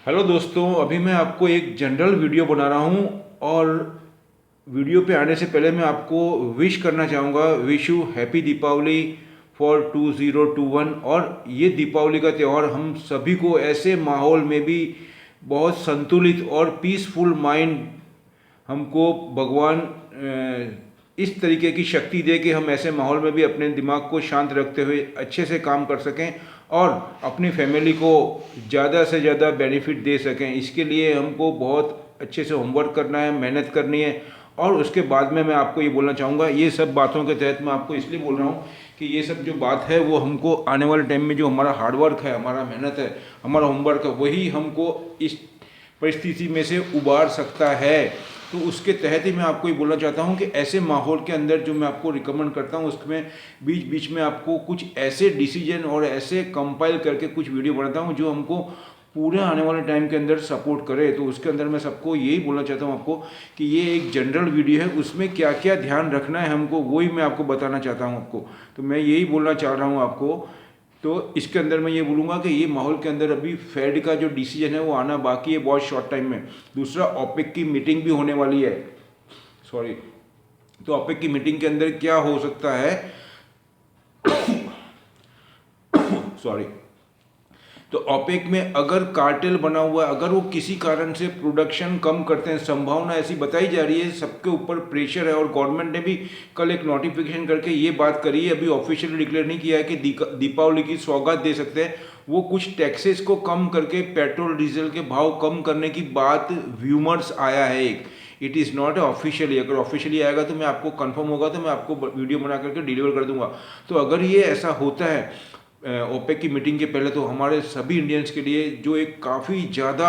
Hello दोस्तों, अभी मैं आपको एक जनरल वीडियो बना रहा हूँ और वीडियो पे आने से पहले मैं आपको विश करना चाहूँगा। Wish you happy Deepawali for 2021। और ये दीपावली का त्यौहार हम सभी को ऐसे माहौल में भी बहुत संतुलित और पीसफुल माइंड हमको भगवान इस तरीके की शक्ति दे कि हम ऐसे माहौल में भी अपने दिमाग को शांत रखते हुए अच्छे से काम कर सकें और अपनी फैमिली को ज़्यादा से ज़्यादा बेनिफिट दे सकें। इसके लिए हमको बहुत अच्छे से होमवर्क करना है, मेहनत करनी है। और उसके बाद में मैं आपको ये बोलना चाहूँगा, ये सब बातों के तहत मैं आपको इसलिए बोल रहा हूँ कि ये सब जो बात है वो हमको आने वाले टाइम में जो हमारा हार्डवर्क है, हमारा मेहनत है, हमारा होमवर्क है, वही हमको इस परिस्थिति में से उबार सकता है। तो उसके तहत ही मैं आपको ये बोलना चाहता हूँ कि ऐसे माहौल के अंदर जो मैं आपको रिकमेंड करता हूँ उसमें बीच बीच में आपको कुछ ऐसे डिसीजन और ऐसे कंपाइल करके कुछ वीडियो बनाता हूँ जो हमको पूरे आने वाले टाइम के अंदर सपोर्ट करे। तो उसके अंदर मैं सबको यही बोलना चाहता हूँ आपको कि ये एक जनरल वीडियो है, उसमें क्या क्या ध्यान रखना है हमको वही मैं आपको बताना चाहता हूँ आपको। तो मैं यही बोलना चाह रहा हूँ आपको। तो इसके अंदर मैं ये बोलूँगा कि ये माहौल के अंदर अभी फेड का जो डिसीजन है वो आना बाकी है बहुत शॉर्ट टाइम में। दूसरा, ओपेक की मीटिंग भी होने वाली है। सॉरी। तो ओपेक की मीटिंग के अंदर क्या हो सकता है, सॉरी, तो ओपेक में अगर कार्टेल बना हुआ है, अगर वो किसी कारण से प्रोडक्शन कम करते हैं, संभावना ऐसी बताई जा रही है, सबके ऊपर प्रेशर है। और गवर्नमेंट ने भी कल एक नोटिफिकेशन करके ये बात करी है, अभी ऑफिशियली डिक्लेयर नहीं किया है कि दीपावली की सौगात दे सकते हैं। वो कुछ टैक्सेस को कम करके पेट्रोल डीजल के भाव कम करने की बात व्यूमर्स आया है एक। It is not officially. अगर ऑफिशियली आएगा तो मैं आपको कंफर्म होगा तो मैं आपको वीडियो बना करके डिलीवर कर दूंगा। तो अगर ये ऐसा होता है ओपेक की मीटिंग के पहले, तो हमारे सभी इंडियंस के लिए जो एक काफ़ी ज़्यादा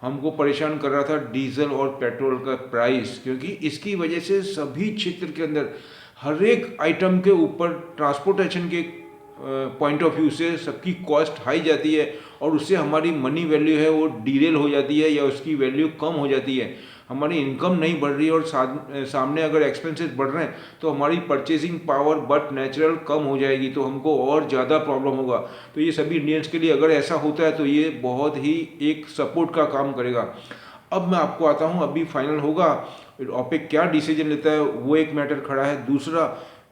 हमको परेशान कर रहा था डीजल और पेट्रोल का प्राइस, क्योंकि इसकी वजह से सभी क्षेत्र के अंदर हर एक आइटम के ऊपर ट्रांसपोर्टेशन के पॉइंट ऑफ व्यू से सबकी कॉस्ट हाई जाती है और उससे हमारी मनी वैल्यू है वो डीरेल हो जाती है या उसकी वैल्यू कम हो जाती है। हमारी इनकम नहीं बढ़ रही है और सामने अगर एक्सपेंसेस बढ़ रहे हैं तो हमारी परचेजिंग पावर बट नेचुरल कम हो जाएगी, तो हमको और ज़्यादा प्रॉब्लम होगा। तो ये सभी इंडियंस के लिए अगर ऐसा होता है तो ये बहुत ही एक सपोर्ट का काम करेगा। अब मैं आपको आता हूँ, अभी फाइनल होगा ओपेक क्या डिसीजन लेता है वो एक मैटर खड़ा है। दूसरा,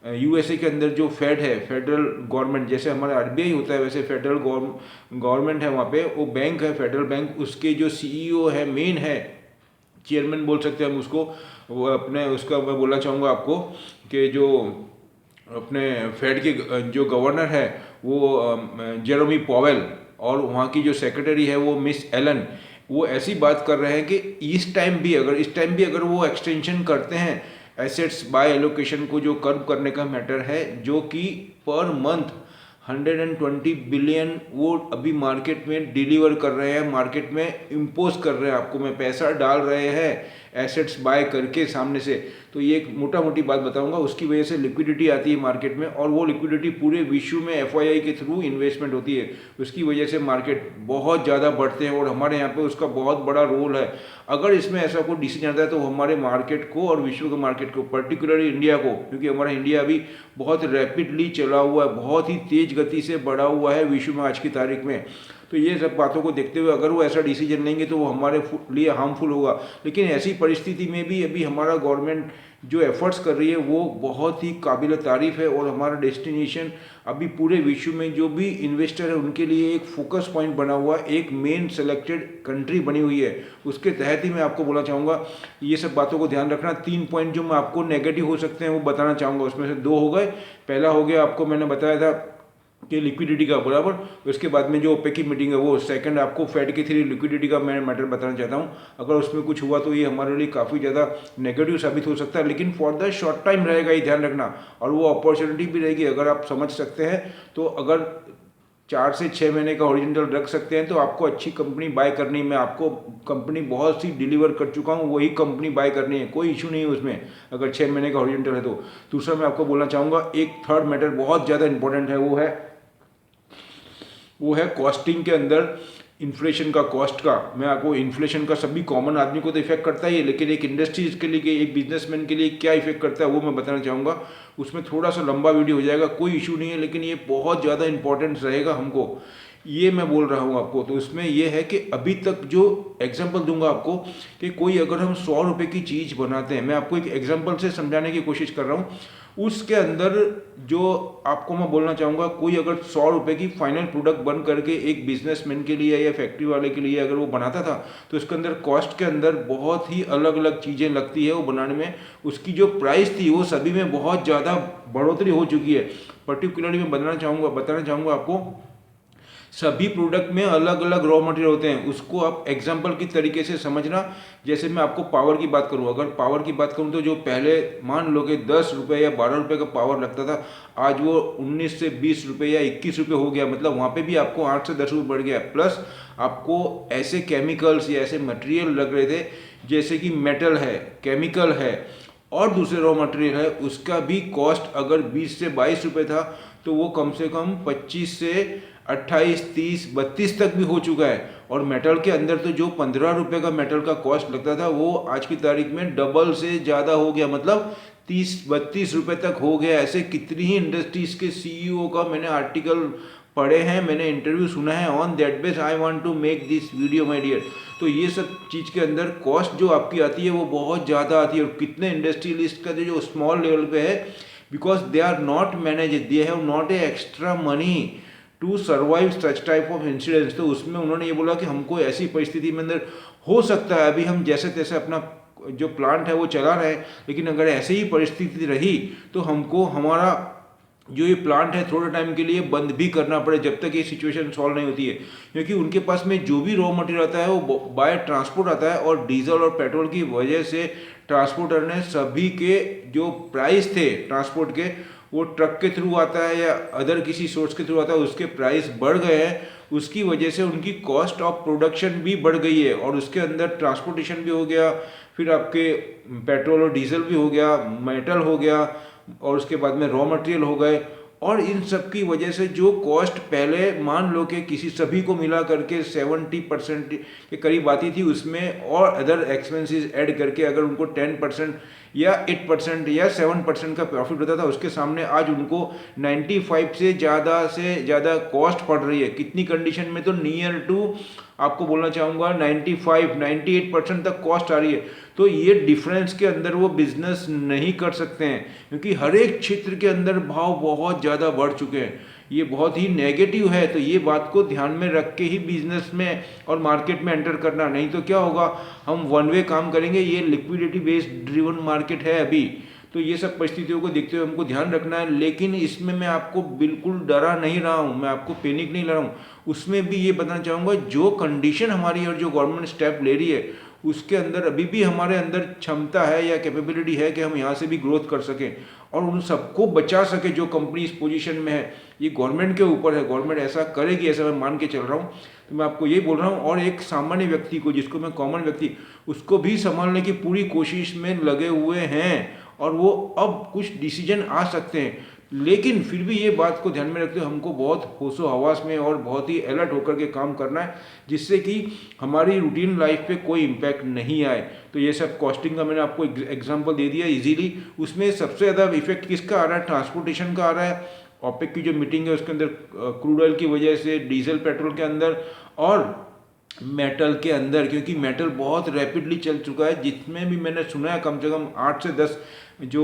यूएसए के अंदर जो फेड है, फेडरल गवर्नमेंट, जैसे हमारा आरबीआई होता है वैसे फेडरल गवर्नमेंट है वहाँ पे, वो बैंक है फेडरल बैंक, उसके जो सीईओ है, मेन है, चेयरमैन बोल सकते हैं हम उसको, वो अपने उसका मैं बोलना चाहूँगा आपको कि जो अपने फेड के जो गवर्नर है वो जेरोमी पॉवेल, और वहाँ की जो सेक्रेटरी है वो मिस एलन, वो ऐसी बात कर रहे हैं कि इस टाइम भी अगर वो एक्सटेंशन करते हैं एसेट्स बाय एलोकेशन को, जो कर्व करने का मैटर है, जो कि पर मंथ 120 बिलियन वो अभी मार्केट में डिलीवर कर रहे हैं, मार्केट में इम्पोज कर रहे हैं, आपको में पैसा डाल रहे हैं एसेट्स बाय करके सामने से। तो ये एक मोटा मोटी बात बताऊंगा, उसकी वजह से लिक्विडिटी आती है मार्केट में और वो लिक्विडिटी पूरे विश्व में एफआईआई के थ्रू इन्वेस्टमेंट होती है, उसकी वजह से मार्केट बहुत ज़्यादा बढ़ते हैं और हमारे यहाँ पे उसका बहुत बड़ा रोल है। अगर इसमें ऐसा कोई डिसीजन आता है तो हमारे मार्केट को और विश्व के मार्केट को, पर्टिकुलरली इंडिया को, क्योंकि हमारा इंडिया अभी बहुत रैपिडली चला हुआ है, बहुत ही तेज गति से बढ़ा हुआ है विश्व में आज की तारीख में। तो ये सब बातों को देखते हुए अगर वो ऐसा डिसीजन लेंगे तो वो हमारे लिए हार्मफुल होगा। लेकिन ऐसी परिस्थिति में भी अभी हमारा गवर्नमेंट जो एफर्ट्स कर रही है वो बहुत ही काबिल तारीफ है और हमारा डेस्टिनेशन अभी पूरे विश्व में जो भी इन्वेस्टर है उनके लिए एक फोकस पॉइंट बना हुआ, एक मेन सेलेक्टेड कंट्री बनी हुई है। उसके तहत ही मैं आपको बोलना चाहूँगा ये सब बातों को ध्यान रखना। 3 पॉइंट जो मैं आपको नेगेटिव हो सकते हैं वो बताना चाहूँगा, उसमें से 2 हो गए। पहला हो गया आपको मैंने बताया था कि लिक्विडिटी का बराबर, उसके बाद में जो ओपेक की मीटिंग है वो। सेकंड, आपको फेड के थ्री लिक्विडिटी का मैं मैटर बताना चाहता हूँ। अगर उसमें कुछ हुआ तो ये हमारे लिए काफ़ी ज़्यादा नेगेटिव साबित हो सकता है, लेकिन फॉर द शॉर्ट टाइम रहेगा, ये ध्यान रखना। और वो अपॉर्चुनिटी भी रहेगी, अगर आप समझ सकते हैं तो अगर 4 से 6 महीने का हॉरिजॉन्टल रख सकते हैं तो आपको अच्छी कंपनी बाय करनी। मैं आपको कंपनी बहुत सी डिलीवर कर चुका हूँ, वही कंपनी बाय करनी है, कोई इशू नहीं है उसमें, अगर 6 महीने का हॉरिजॉन्टल है तो। दूसरा मैं आपको बोलना चाहूँगा, एक थर्ड मैटर बहुत ज़्यादा इंपॉर्टेंट है, वो है कॉस्टिंग के अंदर इन्फ्लेशन का, कॉस्ट का। मैं आपको इन्फ्लेशन का सभी कॉमन आदमी को तो इफेक्ट करता ही है, लेकिन एक इंडस्ट्रीज के लिए, एक बिजनेसमैन के लिए क्या इफेक्ट करता है वो मैं बताना चाहूँगा। उसमें थोड़ा सा लंबा वीडियो हो जाएगा, कोई इशू नहीं है, लेकिन ये बहुत ज़्यादा इंपॉर्टेंट रहेगा हमको। ये मैं बोल रहा हूँ आपको। तो उसमें ये है कि अभी तक जो एग्जांपल दूंगा आपको कि कोई अगर हम 100 रुपये की चीज़ बनाते हैं, मैं आपको एक एग्जांपल से समझाने की कोशिश कर रहा हूँ। उसके अंदर जो आपको मैं बोलना चाहूँगा, कोई अगर 100 रुपये की फाइनल प्रोडक्ट बन करके एक बिजनेसमैन के लिए या फैक्ट्री वाले के लिए अगर वो बनाता था, तो उसके अंदर कॉस्ट के अंदर बहुत ही अलग अलग चीज़ें लगती है वो बनाने में। उसकी जो प्राइस थी वो सभी में बहुत ज़्यादा बढ़ोतरी हो चुकी है। पर्टिकुलरली मैं बताना चाहूँगा आपको, सभी प्रोडक्ट में अलग अलग रॉ मटेरियल होते हैं। उसको आप एग्जांपल की तरीके से समझना। जैसे मैं आपको पावर की बात करूं, अगर पावर की बात करूं तो जो पहले मान लो कि 10 रुपये या 12 रुपये का पावर लगता था, आज वो 19 से 20 रुपये या 21 रुपये हो गया। मतलब वहाँ पे भी आपको 8 से 10 रुपये बढ़ गया। प्लस आपको ऐसे केमिकल्स या ऐसे मटेरियल लग रहे थे जैसे कि मेटल है, केमिकल है और दूसरे रॉ मटेरियल है, उसका भी कॉस्ट अगर 20 से 22 रुपये था तो वो कम से कम 25 से 28, 30, 32 तक भी हो चुका है। और मेटल के अंदर तो जो 15 रुपये का मेटल का कॉस्ट लगता था वो आज की तारीख में डबल से ज़्यादा हो गया, मतलब 30-32 रुपये तक हो गया। ऐसे कितनी ही इंडस्ट्रीज़ के सीईओ का मैंने आर्टिकल पढ़े हैं, मैंने इंटरव्यू सुना है। On that base I want to make this video my dear. तो ये सब चीज़ के अंदर कॉस्ट जो आपकी आती है वो बहुत ज़्यादा आती है। और कितने इंडस्ट्रियलिस्ट का जो स्मॉल लेवल पे है, because they are not manage, they have not a extra money to survive such type of incidents. तो उसमें उन्होंने ये बोला कि हमको ऐसी परिस्थिति में अंदर हो सकता है, अभी हम जैसे तैसे अपना जो प्लांट है वो चला रहे हैं, लेकिन अगर ऐसे ही परिस्थिति रही तो हमको हमारा जो ये प्लांट है थोड़े टाइम के लिए बंद भी करना पड़े जब तक ये सिचुएशन सॉल्व नहीं होती है। क्योंकि उनके पास में जो भी रॉ मटेरियल आता है वो बाय ट्रांसपोर्ट आता है, और डीजल और पेट्रोल की वजह से ट्रांसपोर्टर ने सभी के जो प्राइस थे ट्रांसपोर्ट के, वो ट्रक के थ्रू आता है या अदर किसी सोर्स के थ्रू आता है, उसके प्राइस बढ़ गए हैं। उसकी वजह से उनकी कॉस्ट ऑफ प्रोडक्शन भी बढ़ गई है, और उसके अंदर ट्रांसपोर्टेशन भी हो गया, फिर आपके पेट्रोल और डीजल भी हो गया, मेटल हो गया, और उसके बाद में रॉ मटेरियल हो गए। और इन सब की वजह से जो कॉस्ट पहले मान लो कि किसी सभी को मिला करके 70% के करीब आती थी, उसमें और अदर एक्सपेंसेस ऐड करके अगर उनको 10% या 8% या 7% का प्रॉफिट होता था, उसके सामने आज उनको 95 से ज़्यादा कॉस्ट पड़ रही है। कितनी कंडीशन में तो नियर टू आपको बोलना चाहूँगा 98% तक कॉस्ट आ रही है। तो ये डिफरेंस के अंदर वो बिजनेस नहीं कर सकते हैं, क्योंकि हर एक क्षेत्र के अंदर भाव बहुत ज़्यादा बढ़ चुके हैं। ये बहुत ही नेगेटिव है। तो ये बात को ध्यान में रख के ही बिजनेस में और मार्केट में एंटर करना, नहीं तो क्या होगा, हम वन वे काम करेंगे। ये लिक्विडिटी बेस्ड ड्रिवन मार्केट है अभी। तो ये सब परिस्थितियों को देखते हुए हमको ध्यान रखना है। लेकिन इसमें मैं आपको बिल्कुल डरा नहीं रहा हूँ, मैं आपको पैनिक नहीं ला रहा हूँ। उसमें भी ये बताना चाहूँगा, जो कंडीशन हमारी और जो गवर्नमेंट स्टेप ले रही है उसके अंदर अभी भी हमारे अंदर क्षमता है या कैपेबिलिटी है कि हम यहाँ से भी ग्रोथ कर सकें और उन सबको बचा सके जो कंपनी इस पोजीशन में है। ये गवर्नमेंट के ऊपर है, गवर्नमेंट ऐसा करेगी ऐसा मैं मान के चल रहा हूँ। तो मैं आपको यही बोल रहा हूँ। और एक सामान्य व्यक्ति को, जिसको मैं कॉमन व्यक्ति, उसको भी संभालने की पूरी कोशिश में लगे हुए हैं, और वो अब कुछ डिसीजन आ सकते हैं। लेकिन फिर भी ये बात को ध्यान में रखते हुए हमको बहुत होशो हवास में और बहुत ही अलर्ट होकर के काम करना है, जिससे कि हमारी रूटीन लाइफ पे कोई इम्पैक्ट नहीं आए। तो ये सब कॉस्टिंग का मैंने आपको एग्जांपल दे दिया इजीली। उसमें सबसे ज़्यादा इफेक्ट किसका आ रहा है? ट्रांसपोर्टेशन का आ रहा है। ओपेक की जो मीटिंग है उसके अंदर क्रूड ऑयल की वजह से, डीजल पेट्रोल के अंदर और मेटल के अंदर, क्योंकि मेटल बहुत रैपिडली चल चुका है। जितने भी मैंने सुना है, कम से कम 8 से 10 जो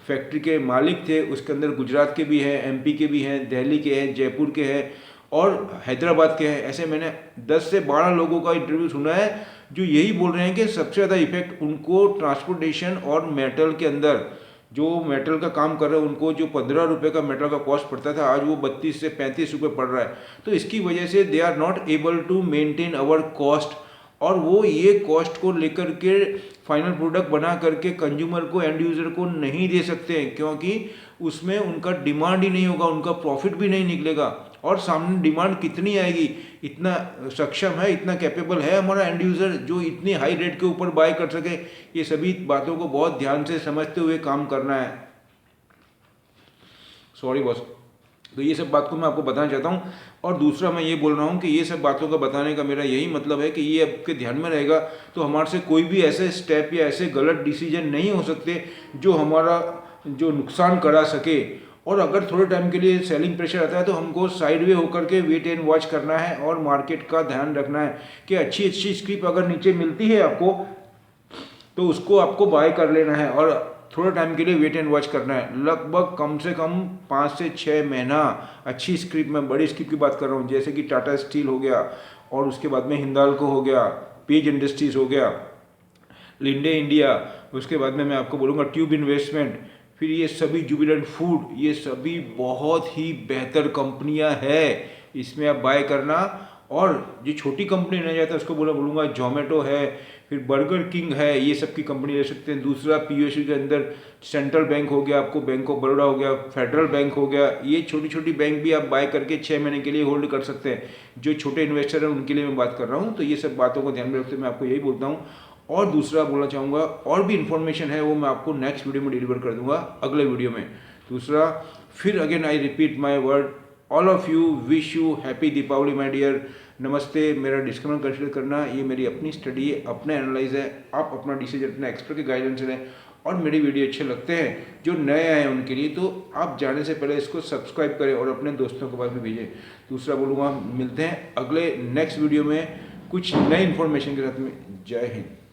फैक्ट्री के मालिक थे उसके अंदर गुजरात के भी हैं, एमपी के भी हैं, दिल्ली के हैं, जयपुर के हैं और हैदराबाद के हैं। ऐसे मैंने 10 से 12 लोगों का इंटरव्यू सुना है जो यही बोल रहे हैं कि सबसे ज़्यादा इफेक्ट उनको ट्रांसपोर्टेशन और मेटल के अंदर, जो मेटल का काम कर रहे हैं उनको जो 15 रुपये का मेटल का कॉस्ट पड़ता था, आज वो 32 से 35 रुपये पड़ रहा है। तो इसकी वजह से they are not able to maintain our cost, और वो ये कॉस्ट को लेकर के फाइनल प्रोडक्ट बना करके कंज्यूमर को, एंड यूज़र को नहीं दे सकते हैं, क्योंकि उसमें उनका डिमांड ही नहीं होगा, उनका प्रॉफिट भी नहीं निकलेगा। और सामने डिमांड कितनी आएगी? इतना सक्षम है, इतना कैपेबल है हमारा एंड यूज़र जो इतनी हाई रेट के ऊपर बाय कर सके? ये सभी बातों को बहुत ध्यान से समझते हुए काम करना है। Sorry boss. तो ये सब बात को मैं आपको बताना चाहता हूँ। और दूसरा मैं ये बोल रहा हूँ कि ये सब बातों का बताने का मेरा यही मतलब है कि ये आपके ध्यान में रहेगा तो हमारे से कोई भी ऐसे स्टेप या ऐसे गलत डिसीजन नहीं हो सकते जो हमारा जो नुकसान करा सके। और अगर थोड़े टाइम के लिए सेलिंग प्रेशर आता है तो हमको साइडवे होकर के वेट एंड वॉच करना है और मार्केट का ध्यान रखना है कि अच्छी अच्छी स्क्रिप्ट अगर नीचे मिलती है आपको तो उसको आपको बाय कर लेना है और थोड़े टाइम के लिए वेट एंड वॉच करना है। लगभग कम से कम 5 से 6 महीना अच्छी स्क्रिप्ट में, बड़ी स्क्रिप्ट की बात कर रहा हूँ, जैसे कि टाटा स्टील हो गया और उसके बाद में हिंदाल्को हो गया, पेज इंडस्ट्रीज हो गया, लिंडे इंडिया, उसके बाद में मैं आपको बोलूँगा ट्यूब इन्वेस्टमेंट, फिर ये सभी जुबिलेंट फूड, ये सभी बहुत ही बेहतर कंपनियां हैं, इसमें आप बाय करना। और जो छोटी कंपनी नहीं जाता उसको बोलूँगा जोमेटो है, फिर बर्गर किंग है, ये सब की कंपनी ले सकते हैं। दूसरा पीओसी के अंदर सेंट्रल बैंक हो गया, आपको बैंक ऑफ बड़ौदा हो गया, फेडरल बैंक हो गया, ये छोटी छोटी बैंक भी आप बाय करके 6 महीने के लिए होल्ड कर सकते हैं। जो छोटे इन्वेस्टर हैं उनके लिए मैं बात कर रहा हूँ। तो ये सब बातों को ध्यान में रखते मैं आपको यही बोलता हूँ। और दूसरा बोलना चाहूँगा, और भी इन्फॉर्मेशन है वो मैं आपको नेक्स्ट वीडियो में डिलीवर कर दूंगा, अगले वीडियो में। दूसरा, फिर again I repeat my word, all of you wish you happy Deepawali my dear. नमस्ते। मेरा डिस्क्लेमर कंसिडर करना, ये मेरी अपनी स्टडी है, अपना एनालाइज है, आप अपना डिसीजन अपने एक्सपर्ट के गाइडेंस लें। और मेरे वीडियो अच्छे लगते हैं जो नए आए हैं उनके लिए, तो आप जाने से पहले इसको सब्सक्राइब करें और अपने दोस्तों के पास भी भेजें। दूसरा बोलूँगा, मिलते हैं अगले नेक्स्ट वीडियो में कुछ नए इन्फॉर्मेशन के साथ में। जय हिंद।